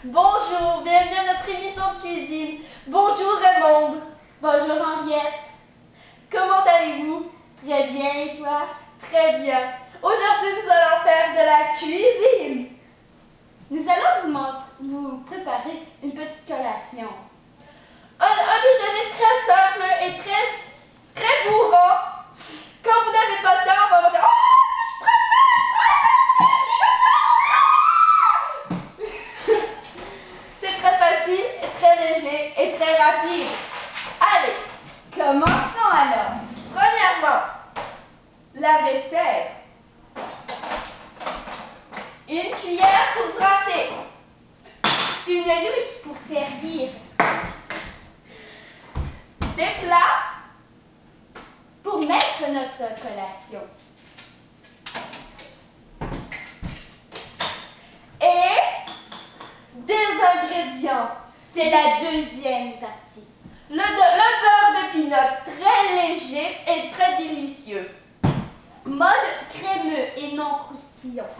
Bonjour, bienvenue à notre émission de cuisine. Bonjour Raymond. Bonjour Henriette. Comment allez-vous? Très bien, et toi? Très bien. Aujourd'hui, nous allons faire de la cuisine. Nous allons vous préparer une petite collation. Un déjeuner très simple et très bourrant. Quand vous n'avez pas de temps, on va dire « Oh, je suis pressée! » C'est très facile, très léger et très rapide. Allez, Commençons alors. premièrement, la vaisselle. Une cuillère pour brasser. Une louche pour servir. Des plats Pour mettre notre collation. et des ingrédients. C'est la deuxième partie. Le beurre de pinot, très léger et très délicieux. Mode crémeux et non croustillant.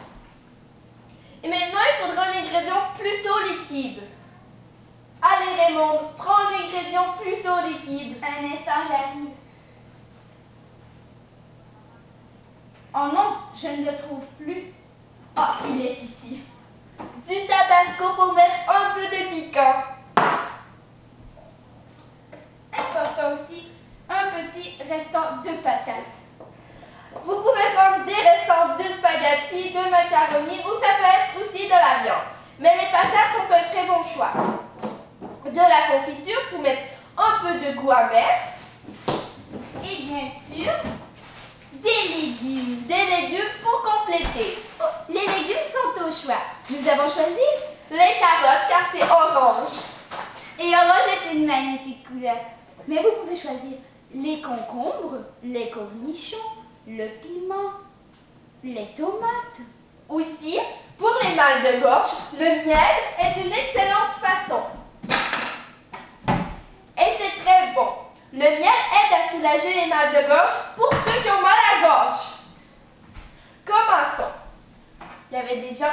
Et maintenant, il faudra un ingrédient plutôt liquide. Allez Raymond, prends un ingrédient plutôt liquide. Un instant, j'arrive. Oh non, je ne le trouve plus. Ah, il est ici. Du tabasco pour mettre un peu de piquant. Important aussi, un petit restant de patates. Vous pouvez prendre des restants de spaghettis, de macaroni ou ça peut être aussi de la viande. Mais les patates sont un très bon choix. De la confiture pour mettre un peu de goût amer. Et bien sûr, des légumes. Des légumes pour compléter. Oh, les légumes sont au choix. Nous avons choisi. Les carottes car c'est orange. Et orange est une magnifique couleur. Mais vous pouvez choisir les concombres, les cornichons, le piment, les tomates. Aussi, pour les mal de gorge, le miel est une excellente façon. Et c'est très bon. Le miel aide à soulager les mal de gorge pour ceux qui ont mal à la gorge. Commençons. Il y avait déjà...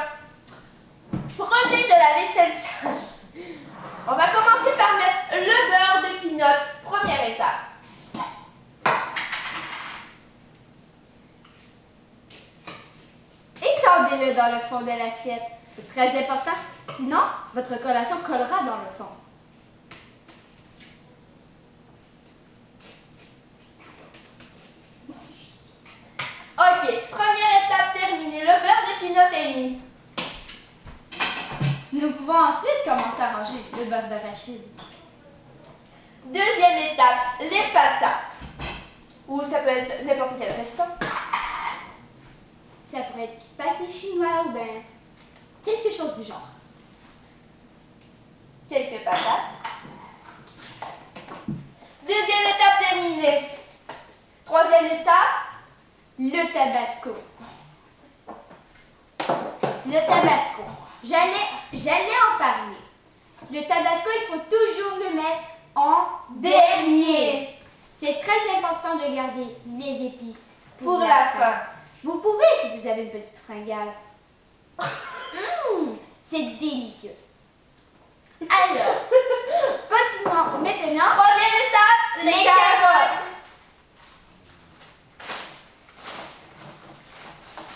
Prenez de la vaisselle sale. On va commencer par mettre le beurre de pinot, première étape. Étendez-le dans le fond de l'assiette. C'est très important. Sinon, votre collation collera dans le fond. Ok, première étape terminée. Le beurre de pinot est mis. Nous pouvons ensuite commencer à ranger le beurre d'arachide. Deuxième étape, les patates. Ou ça peut être n'importe quel restant. Ça pourrait être du pâté chinois ou bien quelque chose du genre. Quelques patates. Deuxième étape terminée. Troisième étape, Le tabasco. Le tabasco. J'allais en parler. Le tabasco, il faut toujours le mettre en dernier. C'est très important de garder les épices pour la fin. Vous pouvez si vous avez une petite fringale. C'est délicieux. Alors, continuons. Maintenant, Troisième étape, les carottes.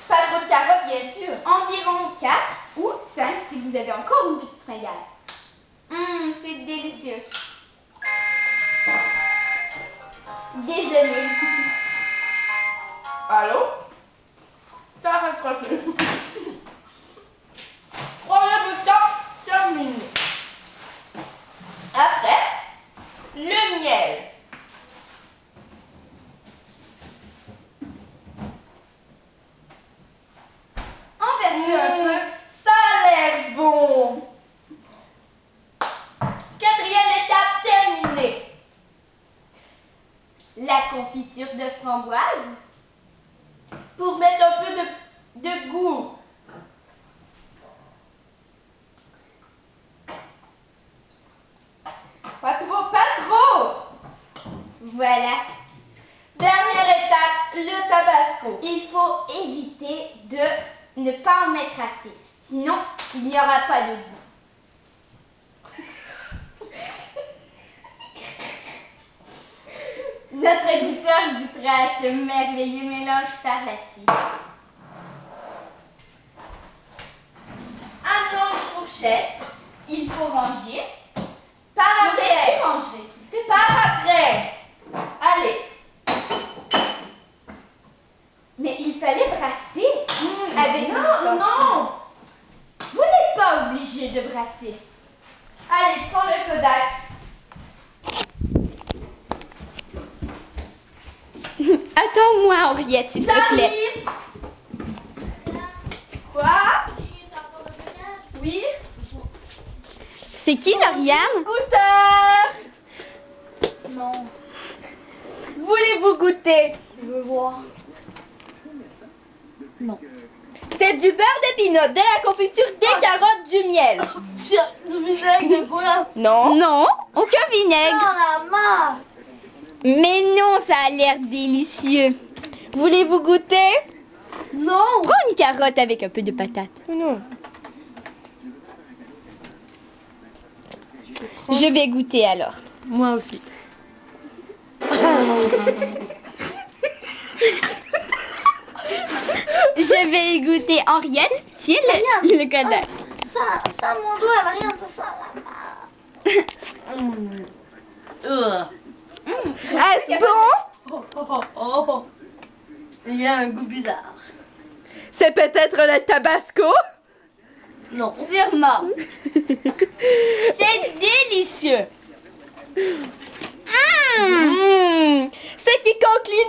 Pas trop de carottes, bien sûr. environ 4 ou 5 si vous avez encore une petite fringale. C'est délicieux. Désolée. Allô? Ça raccroché. Troisième étape terminée. Après, le miel. Enversez un peu. Ça a l'air bon. Quatrième étape terminée. La confiture de framboise. Pour mettre un peu de goût. Pas trop, pas trop. Voilà. Dernière étape, le tabasco. Il faut éviter de ne pas en mettre assez. Sinon, il n'y aura pas de goût. Notre goûteur goûtera à ce merveilleux mélange par la suite. Amenons une fourchette. Il faut ranger. Par L'aurais-tu après. rangé, s'il te plaît? Par après. Allez. Mais il fallait brasser avec Non, le non. Vous n'êtes pas obligé de brasser. Allez, prends le Kodak. Attends-moi, Henriette, s'il te plaît. J'arrive. Quoi? Oui. C'est qui, Lauriane? Goûteur. Non, Voulez-vous goûter? je veux voir. Non. C'est du beurre de pinot, de la confiture, des carottes, du miel. Du vinaigre de quoi? Non. Non, aucun vinaigre. Non, la marde. Mais non, ça a l'air délicieux. Voulez-vous goûter? Non. Prends une carotte avec un peu de patate. Non. Je vais goûter alors. Moi aussi. Je vais y goûter. Henriette, tiens le Kodak. Ça, mon doigt, elle a rien, ça sent la marde. Est-ce bon? Oh. Il y a un goût bizarre. C'est peut-être le tabasco? Non. Sûrement. C'est délicieux. Ce qui conclut